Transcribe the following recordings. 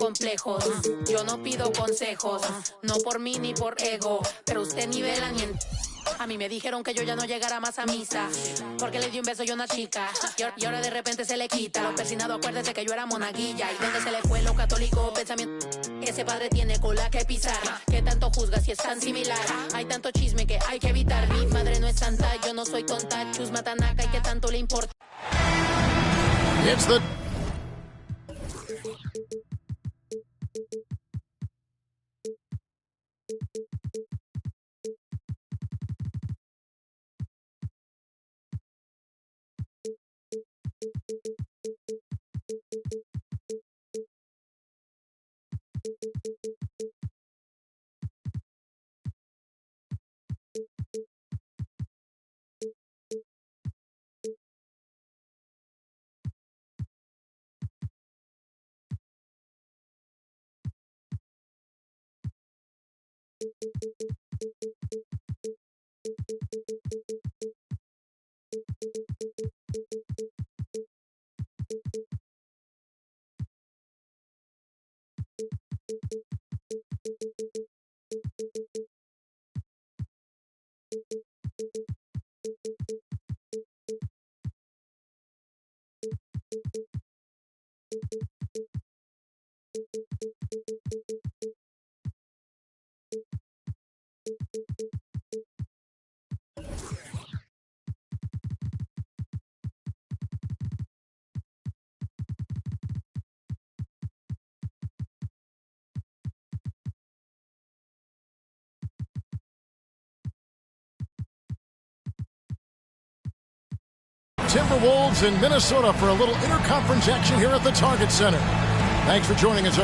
complejos. Yo no pido consejos, no por mí ni por ego, pero usted nivela ni en... A mí me dijeron que yo ya no llegara más a misa, porque le di un beso yo a una chica, y ahora de repente se le quita. Lo persinado, acuérdese que yo era monaguilla. ¿Y dónde se le fue lo católico pensamiento? Ese padre tiene cola que pisar. Que tanto juzga si es tan similar? Hay tanto chisme que hay que evitar. Mi madre no es santa, yo no soy tonta. Chusma tanaca, y que tanto le importa. It's the... Timberwolves in Minnesota for a little interconference action here at the Target Center. Thanks for joining us.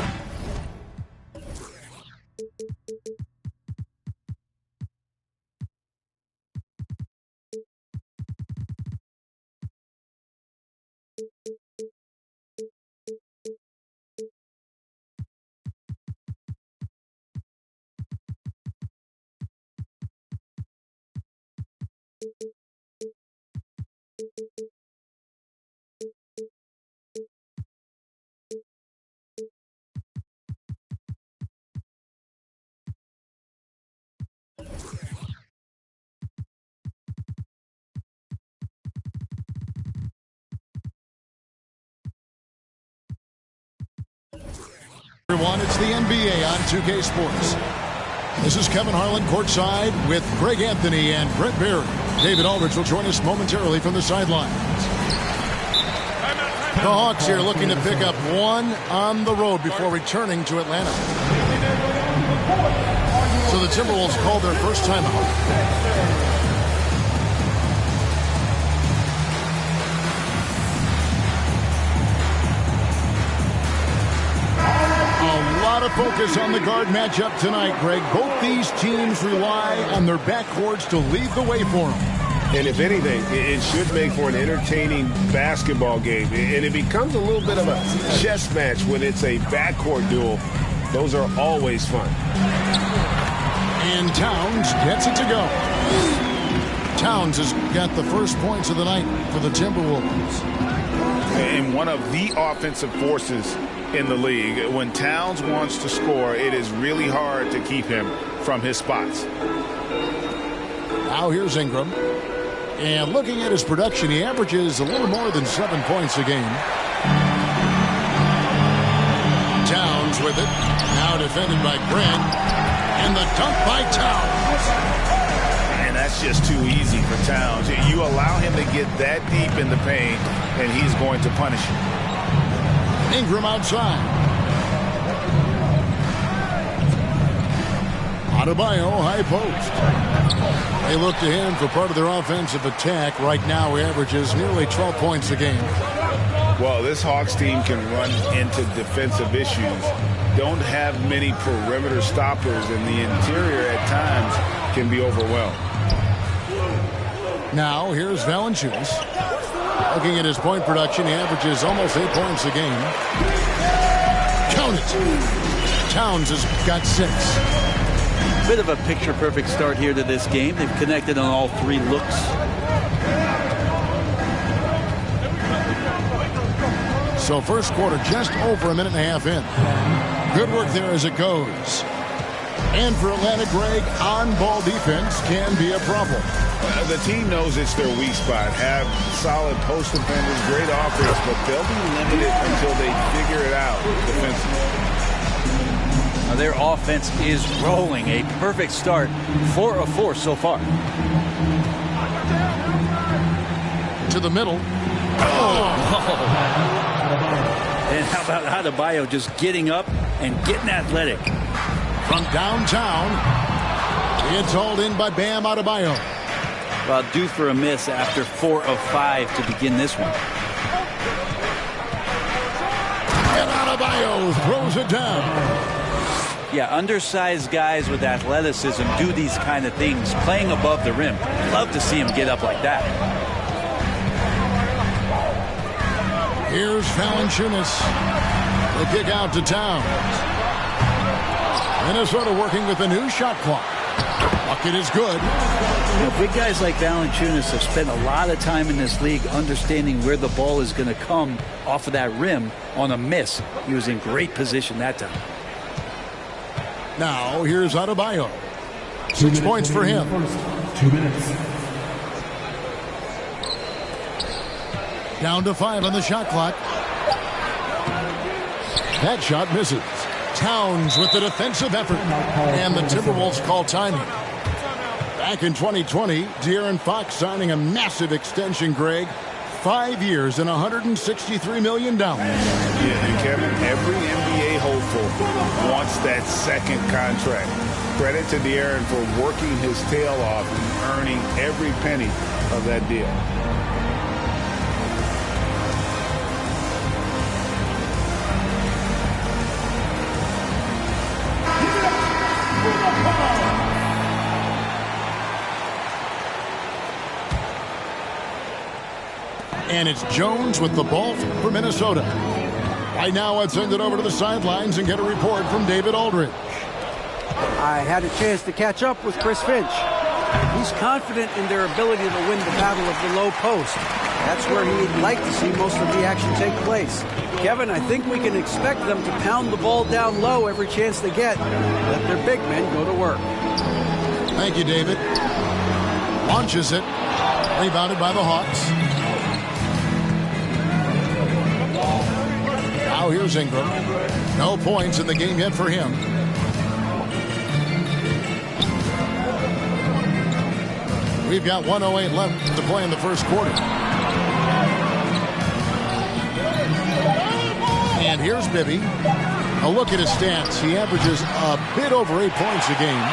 Everyone, it's the NBA on 2K Sports. This is Kevin Harlan courtside with Greg Anthony and Brett Berry. David Aldridge will join us momentarily from the sidelines. The Hawks here looking to pick up one on the road before returning to Atlanta. So the Timberwolves called their first timeout. A lot of focus on the guard matchup tonight, Greg. Both these teams rely on their backcourts to lead the way for them. And if anything, it should make for an entertaining basketball game. And it becomes a little bit of a chess match when it's a backcourt duel. Those are always fun. And Towns gets it to go. Towns has got the first points of the night for the Timberwolves. And one of the offensive forces in the league. When Towns wants to score, it is really hard to keep him from his spots. Now here's Ingram. And looking at his production, he averages a little more than 7 points a game. Towns with it. Now defended by Grant. And the dunk by Towns. And that's just too easy for Towns. You allow him to get that deep in the paint, and he's going to punish you. Ingram outside. Adebayo, high post. They look to him for part of their offensive attack. Right now, he averages nearly 12 points a game. Well, this Hawks team can run into defensive issues. Don't have many perimeter stoppers, and the interior at times can be overwhelmed. Now, here's Valanciunas. Looking at his point production, he averages almost 8 points a game. Count it. Towns has got 6. Bit of a picture-perfect start here to this game. They've connected on all 3 looks. So first quarter just over a minute and a half in. Good work there as it goes. And for Atlanta, Greg, on-ball defense can be a problem. The team knows it's their weak spot. Have solid post defenders, great offense, but they'll be limited until they figure it out defensively. Now their offense is rolling. A perfect start. 4 of 4 so far. To the middle. And how about Adebayo just getting up and getting athletic? From downtown, it's hauled in by Bam Adebayo. Well, due for a miss after 4 of 5 to begin this one. And Adebayo throws it down. Yeah, undersized guys with athleticism do these kind of things, playing above the rim. Love to see him get up like that. Here's Valanciunas. The kick out to Towns. Minnesota working with a new shot clock. Bucket is good. You know, big guys like Valanciunas have spent a lot of time in this league understanding where the ball is going to come off of that rim on a miss. He was in great position that time. Now here's Adebayo. 6 points for him. 2 minutes. Down to 5 on the shot clock. That shot misses. Towns with the defensive effort. And the Timberwolves call timing. Back in 2020, De'Aaron Fox signing a massive extension, Greg. 5 years and $163 million. Yeah, and Kevin, every NBA hopeful wants that second contract. Credit to De'Aaron for working his tail off and earning every penny of that deal. And it's Jones with the ball for Minnesota. Right now, let's send it over to the sidelines and get a report from David Aldridge. I had a chance to catch up with Chris Finch. He's confident in their ability to win the battle of the low post. That's where he'd like to see most of the action take place. Kevin, I think we can expect them to pound the ball down low every chance they get. Let their big men go to work. Thank you, David. Launches it. Rebounded by the Hawks. Now here's Ingram. No points in the game yet for him. We've got 1:08 left to play in the first quarter. And here's Bibby. A look at his stats. He averages a bit over 8 points a game.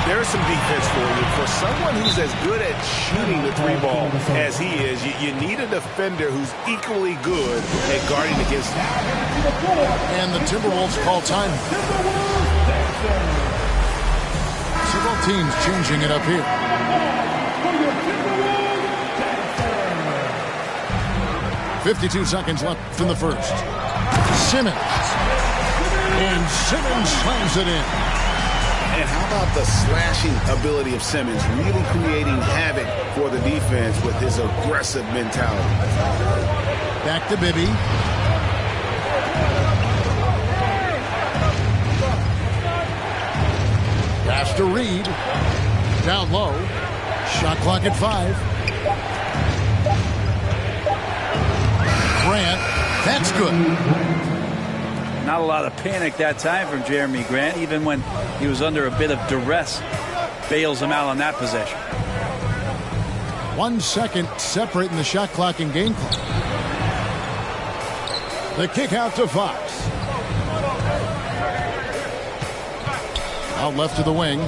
There's some defense for you. For someone who's as good at shooting the 3-ball as he is, you need a defender who's equally good at guarding against him. And the Timberwolves call time. Several teams changing it up here. .52 seconds left in the first. Simmons. And Simmons slams it in. And how about the slashing ability of Simmons, really creating havoc for the defense with his aggressive mentality. Back to Bibby. Pass to Reed. Down low. Shot clock at 5. Grant. That's good. Not a lot of panic that time from Jeremy Grant, even when he was under a bit of duress. Bails him out on that possession. 1 second separating the shot clock and game clock. The kick out to Fox. Out left to the wing.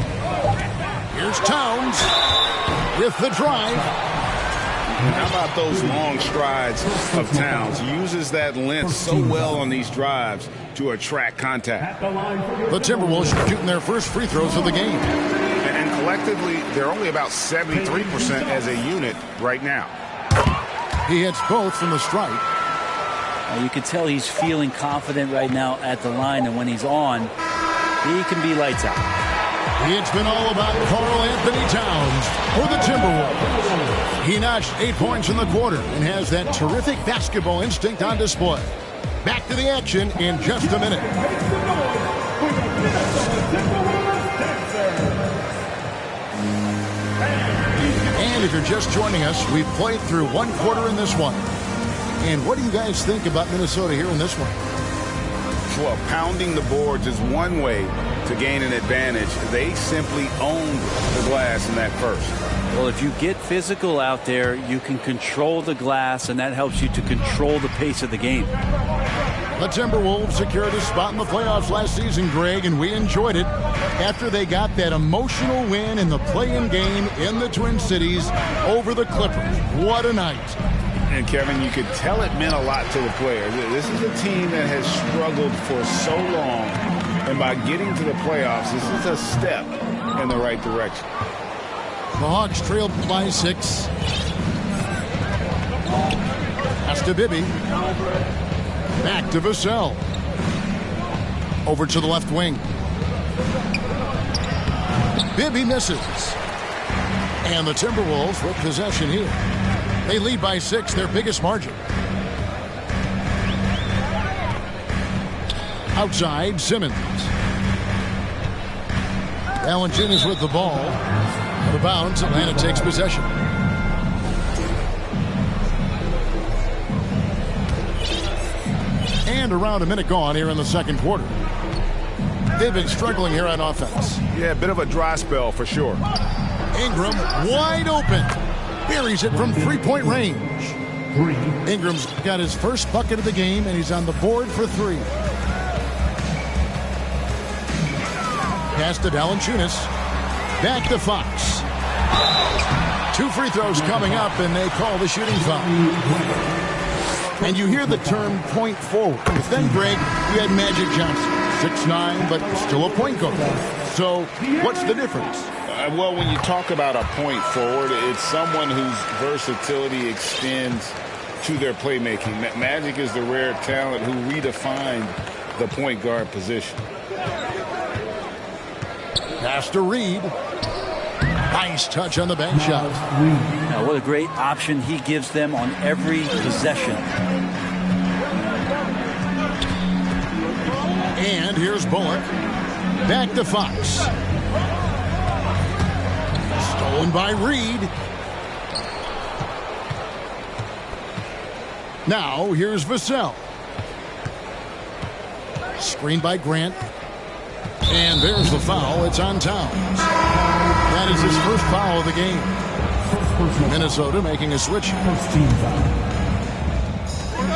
Here's Towns with the drive. How about those long strides of Towns? Uses that length so well on these drives to attract contact. The Timberwolves shooting their first free throws of the game. And collectively, they're only about 73% as a unit right now. He hits both from the stripe. You can tell he's feeling confident right now at the line, and when he's on, he can be lights out. It's been all about Karl Anthony Towns for the Timberwolves. He notched 8 points in the quarter and has that terrific basketball instinct on display. Back to the action in just a minute. And if you're just joining us, we've played through one quarter in this one. And what do you guys think about Minnesota here in this one? Well, pounding the boards is one way to gain an advantage. They simply owned the glass in that first. Well, if you get physical out there, you can control the glass, and that helps you to control the pace of the game. The Timberwolves secured a spot in the playoffs last season, Greg, and we enjoyed it after they got that emotional win in the play-in game in the Twin Cities over the Clippers. What a night. And, Kevin, you could tell it meant a lot to the players. This is a team that has struggled for so long, and by getting to the playoffs, this is a step in the right direction. The Hawks trailed by 6. Pass to Bibby. Back to Vassell. Over to the left wing. Bibby misses. And the Timberwolves with possession here. They lead by 6, their biggest margin. Outside, Simmons. Valanciunas with the ball. Out of bounds, Atlanta takes possession. And around a minute gone here in the second quarter. They've been struggling here on offense. Yeah, a bit of a dry spell for sure. Ingram wide open. Buries it from three-point range. Ingram's got his first bucket of the game, and he's on the board for 3. Pass to Valanciunas. Back to Fox. 2 free throws coming up, and they call the shooting foul. And you hear the term point forward. But then, Greg, you had Magic Johnson. 6'9", but still a point guard. So what's the difference? Well, when you talk about a point forward, it's someone whose versatility extends to their playmaking. Magic is the rare talent who redefined the point guard position. Pass to Reed. Nice touch on the bank shot. Now, what a great option he gives them on every possession. And here's Bullock. Back to Fox. Stolen by Reed. Now here's Vassell. Screened by Grant. And there's the foul. It's on Towns. That is his first foul of the game. Minnesota making a switch.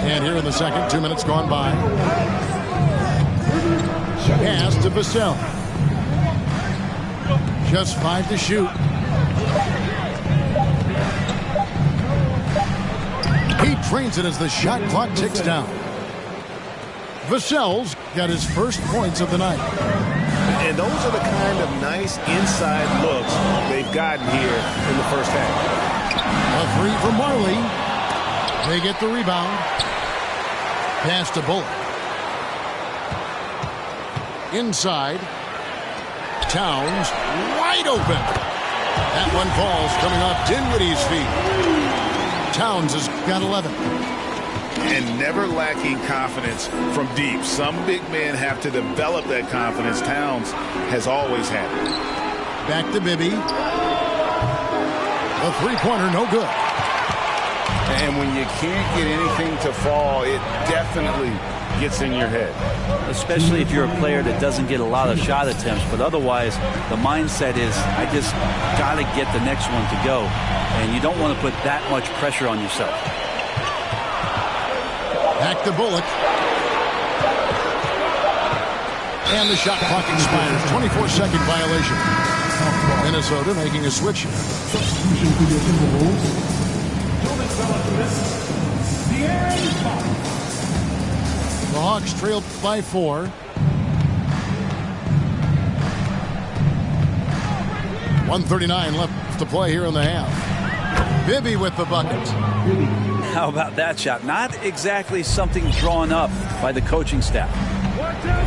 And here in the second, 2 minutes gone by. Pass to Vassell. Just 5 to shoot. He trains it as the shot clock ticks down. Vassell's got his first points of the night. And those are the kind of nice inside looks they've gotten here in the first half. A 3 from Marley. They get the rebound. Pass to Bullock. Inside. Towns wide open. That one falls coming off Dinwiddie's feet. Towns has got 11. And never lacking confidence from deep. Some big men have to develop that confidence. Towns has always had it. Back to Bibby. A three-pointer, no good. And when you can't get anything to fall, it definitely gets in your head. Especially if you're a player that doesn't get a lot of shot attempts. But otherwise, the mindset is, I just got to get the next one to go. And you don't want to put that much pressure on yourself. Back to Bullock. And the shot clock expires. 24-second violation. Minnesota making a switch. The Hawks trailed by 4. 1:39 left to play here in the half. Bibby with the bucket. How about that shot? Not exactly something drawn up by the coaching staff.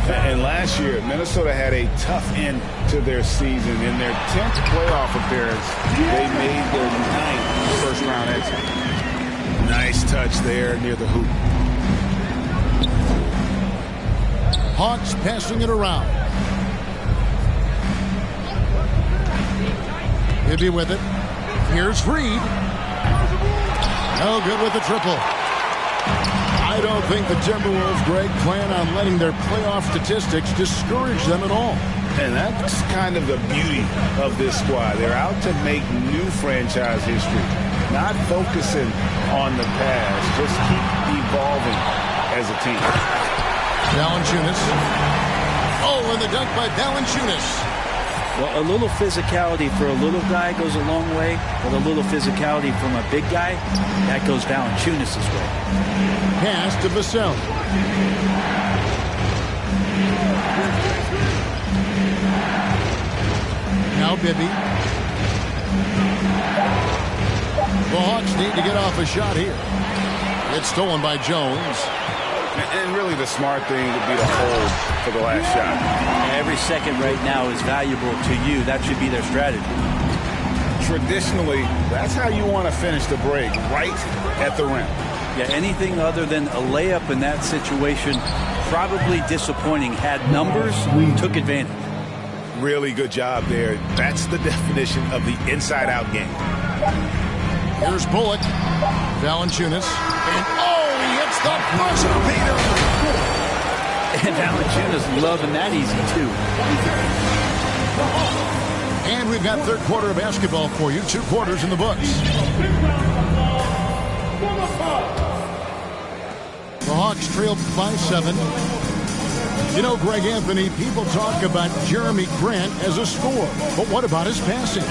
And last year, Minnesota had a tough end to their season. In their 10th playoff appearance, they made their 9th first-round exit. Nice touch there near the hoop. Hawks passing it around. Bibby with it. Here's Reed. No good with the triple. I don't think the Timberwolves, Greg, plan on letting their playoff statistics discourage them at all. And that's kind of the beauty of this squad. They're out to make new franchise history, not focusing on the past. Just keep evolving as a team. Valanciunas. Oh, and the dunk by Valanciunas. Well, a little physicality for a little guy goes a long way, but a little physicality from a big guy, that goes Valanciunas' way. Pass to Vassell. Now Bibby. The Hawks need to get off a shot here. It's stolen by Jones. And really the smart thing would be to hold for the last shot. Every second right now is valuable to you. That should be their strategy. Traditionally, that's how you want to finish the break, right at the rim. Yeah, anything other than a layup in that situation, probably disappointing. Had numbers, took advantage. Really good job there. That's the definition of the inside-out game. Here's Bullock. Valanciunas. And he hits the buzzer beater. And Valanciunas loving that easy, too. And we've got third quarter of basketball for you. 2 quarters in the books. The Hawks trailed by 7. You know, Greg Anthony, people talk about Jeremy Grant as a scorer, but what about his passing?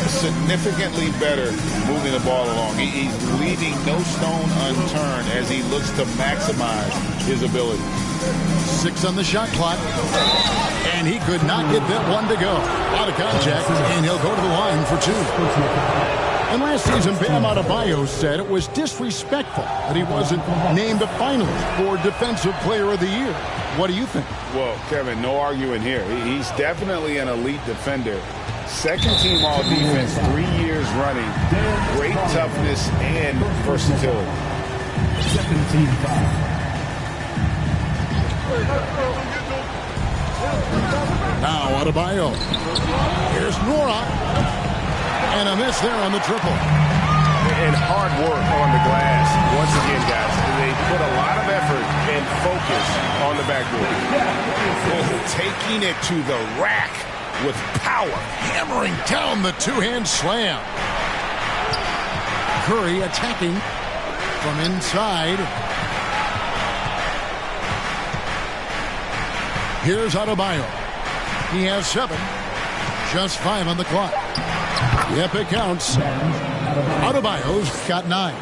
Significantly better moving the ball along. He's leaving no stone unturned as he looks to maximize his ability. 6 on the shot clock, and he could not get that one to go. Out of contact, and he'll go to the line for 2. And last season, Bam Adebayo said it was disrespectful that he wasn't named a finalist for Defensive Player of the Year. What do you think? Well, Kevin, no arguing here. He's definitely an elite defender. Second team all defense 3 years running. Great toughness and versatility. Second team foul. Now Adebayo. Here's Nora. And a miss there on the triple. And hard work on the glass. Once again, guys, they put a lot of effort and focus on the backboard. Taking it to the rack with power. Hammering down the two-hand slam. Curry attacking from inside. Here's Adebayo. He has 7. Just 5 on the clock. Yep, it counts. Adebayo's got 9.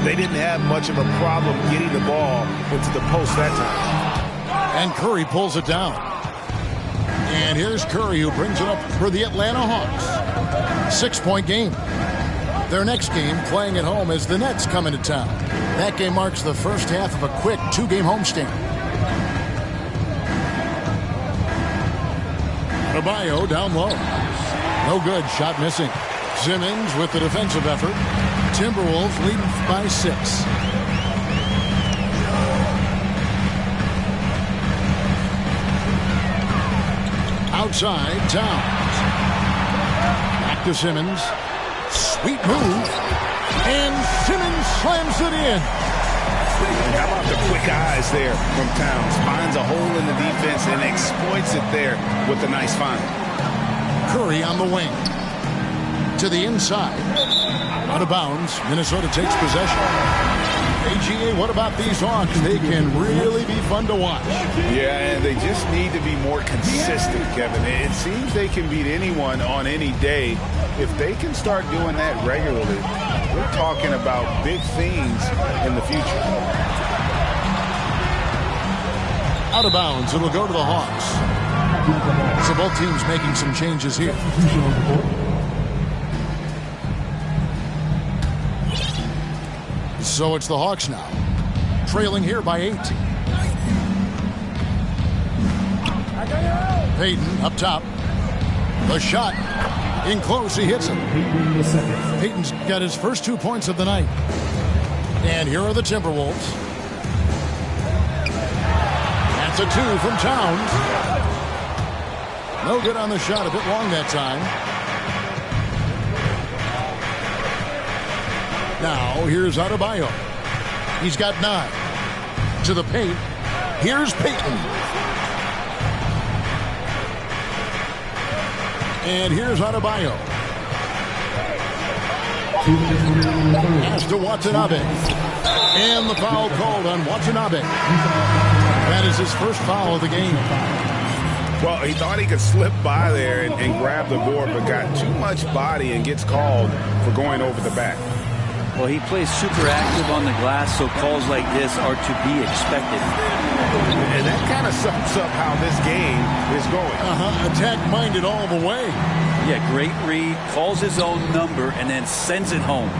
They didn't have much of a problem getting the ball into the post that time. And Curry pulls it down. And here's Curry, who brings it up for the Atlanta Hawks. 6-point game. Their next game, playing at home, as the Nets come into town. That game marks the first half of a quick 2-game homestand. Adebayo down low. No good. Shot missing. Simmons with the defensive effort. Timberwolves leading by 6. Outside, Towns. Back to Simmons. Sweet move. And Simmons slams it in. How about the quick eyes there from Towns? Finds a hole in the defense and exploits it there with a nice find. Curry on the wing. To the inside. Out of bounds. Minnesota takes possession. AGA, what about these Hawks? They can really be fun to watch. Yeah, and they just need to be more consistent, Kevin. It seems they can beat anyone on any day. If they can start doing that regularly, we're talking about big things in the future. Out of bounds. It'll go to the Hawks. So both teams making some changes here. So it's the Hawks now, trailing here by 8. Payton up top. The shot in close. He hits it. Payton's got his first 2 points of the night. And here are the Timberwolves. That's It's a 2 from Towns. No good on the shot. A bit long that time. Now, here's Adebayo. He's got 9. To the paint. Here's Payton. And here's Adebayo. Pass to Watanabe. And the foul called on Watanabe. That is his first foul of the game. Well, he thought he could slip by there and grab the board, but got too much body and gets called for going over the back. Well, he plays super active on the glass, so calls like this are to be expected. And that kind of sums up how this game is going. Attack-minded all the way. Yeah, great read, calls his own number, and then sends it home.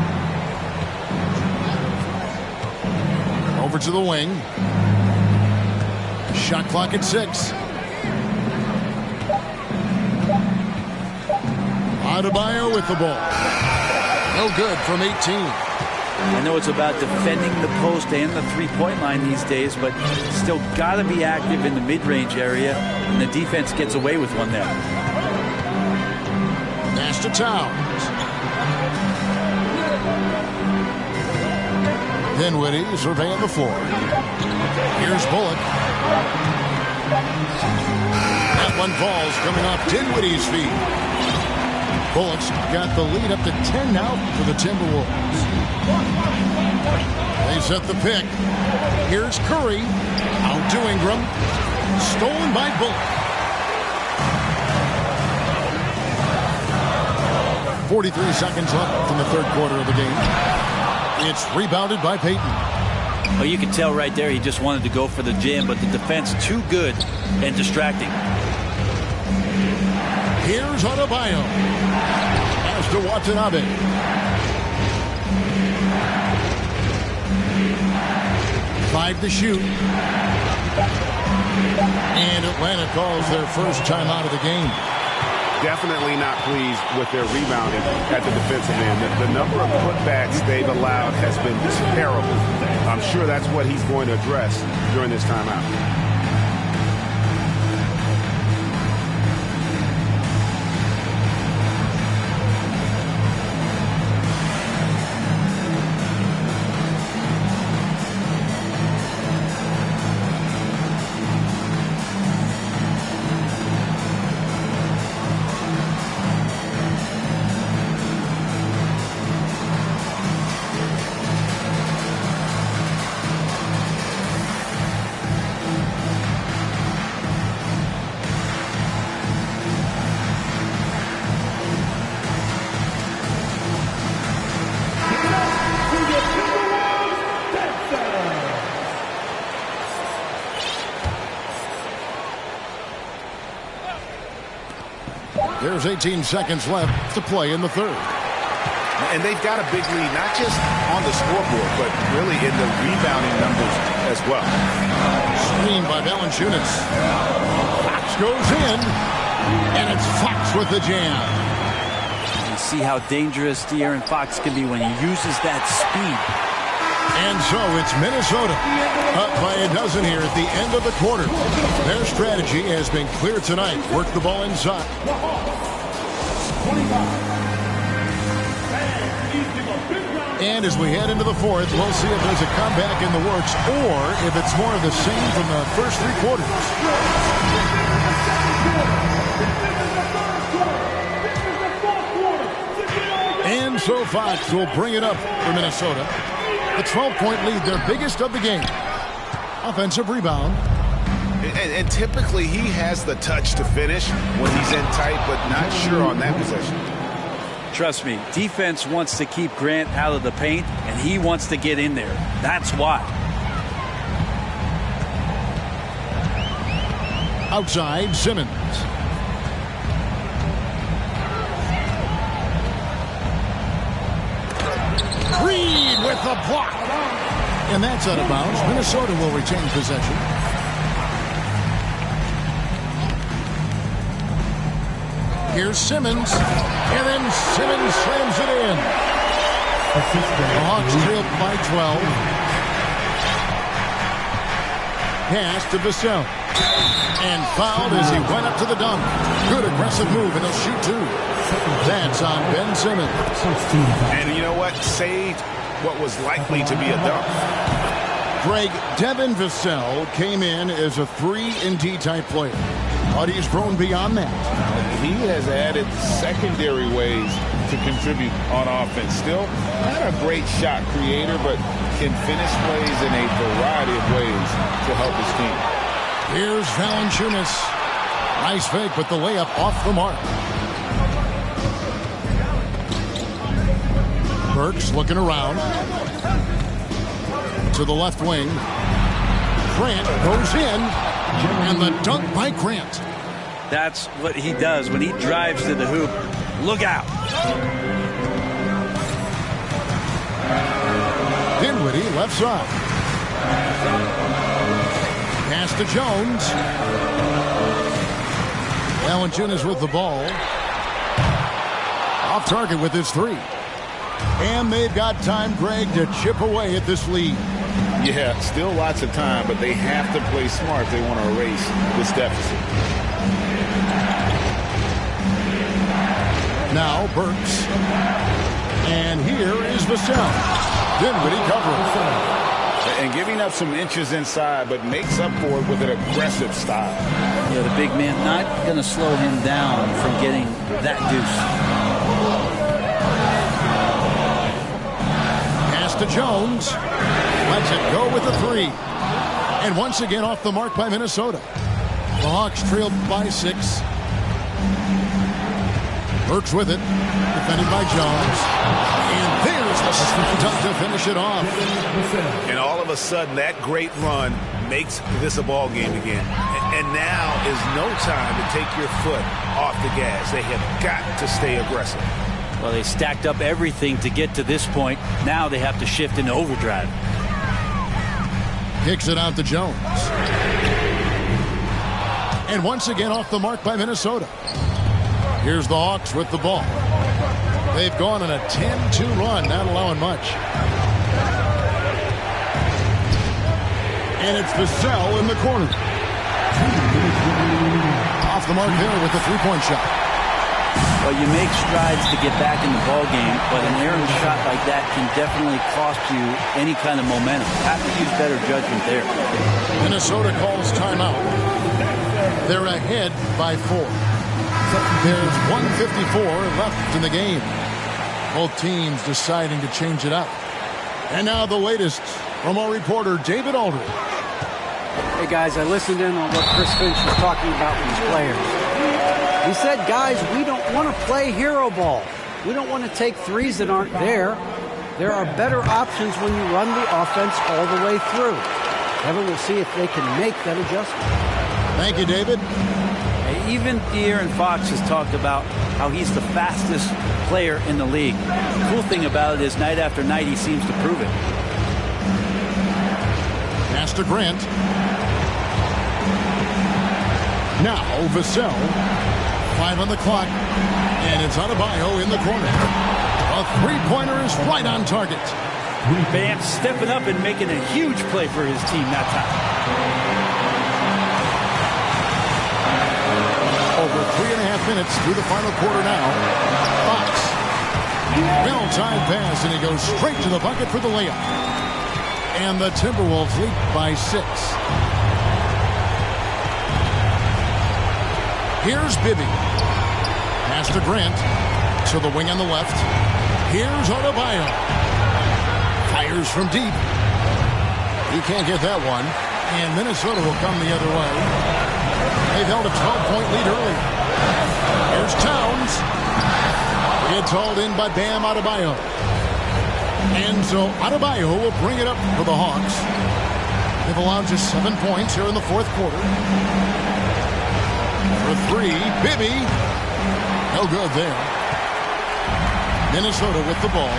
Over to the wing. Shot clock at 6. Adebayo with the ball. No good from 18. I know it's about defending the post and the three-point line these days, but still got to be active in the mid-range area, and the defense gets away with one there. Pass to Towns. Dinwiddie surveying the floor. Here's Bullock. That one falls coming off Dinwiddie's feet. Bullock's got the lead up to 10 now for the Timberwolves. They set the pick. Here's Curry. Out to Ingram. Stolen by Bullock. 43 seconds left in the third quarter of the game. It's rebounded by Payton. Well, you can tell right there he just wanted to go for the jam, but the defense too good and distracting. Here's Adebayo. Pass to Watanabe. Five to shoot. And Atlanta calls their first timeout of the game. Definitely not pleased with their rebounding at the defensive end. The number of putbacks they've allowed has been terrible. I'm sure that's what he's going to address during this timeout. There's 18 seconds left to play in the third. And they've got a big lead, not just on the scoreboard, but really in the rebounding numbers as well. Screen by Valanciunas. Fox goes in, and it's Fox with the jam. You see how dangerous De'Aaron Fox can be when he uses that speed. And so it's Minnesota up by a dozen here at the end of the quarter. Their strategy has been clear tonight. Work the ball inside. And as we head into the fourth, we'll see if there's a comeback in the works or if it's more of the same from the first three quarters. And so Fox will bring it up for Minnesota. A 12-point lead, their biggest of the game. Offensive rebound. And typically he has the touch to finish when he's in tight, but not sure on that possession. Trust me, defense wants to keep Grant out of the paint, and he wants to get in there. That's why. Outside, Simmons. Reed with the block. And that's out of bounds. Minnesota will retain possession. Here's Simmons. And then Simmons slams it in. The Hawks trailed by 12. pass to Vassell. And fouled as he went up to the dunk. Good aggressive move, and he'll shoot two. That's on Ben Simmons. And you know what? Saved what was likely to be a dunk. Greg, Devin Vassell came in as a 3-and-D type player. But he's grown beyond that. He has added secondary ways to contribute on offense. Still not a great shot creator, but can finish plays in a variety of ways to help his team. Here's Valanciunas. Nice fake, but the layup off the mark. Burks looking around. To the left wing. Grant goes in. And the dunk by Grant. That's what he does when he drives to the hoop. Look out. Dinwiddie left side. Pass to Jones. Valanciunas with the ball. Off target with his three. And they've got time, Greg, to chip away at this lead. Yeah, still lots of time, but they have to play smart if they want to erase this deficit. Now Burks. And here is Vassell. Dinwiddie covering. And giving up some inches inside, but makes up for it with an aggressive style. Yeah, the big man not going to slow him down from getting that deuce. Pass to Jones. Lets it go with the three. And once again off the mark by Minnesota. The Hawks trailed by 6. Burks with it. Defended by Jones. And there's the slam dunk to finish it off. And all of a sudden, that great run makes this a ball game again. And now is no time to take your foot off the gas. They have got to stay aggressive. Well, they stacked up everything to get to this point. Now they have to shift into overdrive. Kicks it out to Jones. And once again off the mark by Minnesota. Here's the Hawks with the ball. They've gone on a 10-2 run, not allowing much. And it's Vassell in the corner. Off the mark there with the three-point shot. Well, you make strides to get back in the ball game, but an errant shot like that can definitely cost you any kind of momentum. Have to use better judgment there. Minnesota calls timeout. They're ahead by 4. There's 1:54 left in the game. Both teams deciding to change it up. And now the latest from our reporter, David Aldridge. Hey, guys, I listened in on what Chris Finch was talking about with his players. He said, guys, we don't want to play hero ball. We don't want to take threes that aren't there. There are better options when you run the offense all the way through. Kevin will see if they can make that adjustment. Thank you, David. Even De'Aaron Fox has talked about how he's the fastest player in the league. The cool thing about it is night after night he seems to prove it. Pass to Grant. Now Vassell. 5 on the clock. And it's Adebayo in the corner. A three-pointer is right on target. Bam stepping up and making a huge play for his team that time. Over 3.5 minutes through the final quarter now. Fox. Well-timed pass, and he goes straight to the bucket for the layup. And the Timberwolves lead by 6. Here's Bibby. Pass to Grant. To the wing on the left. Here's Adebayo. Fires from deep. He can't get that one. And Minnesota will come the other way. They've held a 12-point lead early. Here's Towns. It's hauled in by Bam Adebayo. And so Adebayo will bring it up for the Hawks. They've allowed just 7 points here in the fourth quarter. For 3, Bibby. No good there. Minnesota with the ball.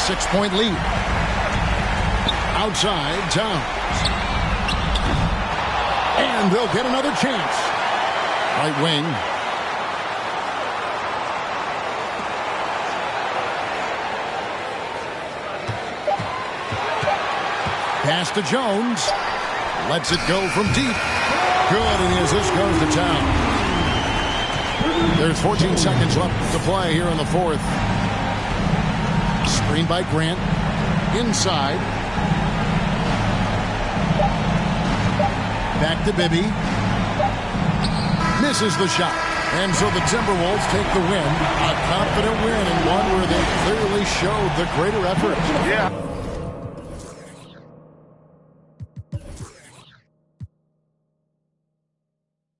6-point lead. Outside, Towns. And they'll get another chance. Right wing. Pass to Jones. Lets it go from deep. Good, and his assist goes to town. There's 14 seconds left to play here in the fourth. Screen by Grant. Inside. Back to Bibby. Misses the shot. And so the Timberwolves take the win. A confident win, and one where they clearly showed the greater effort. Yeah.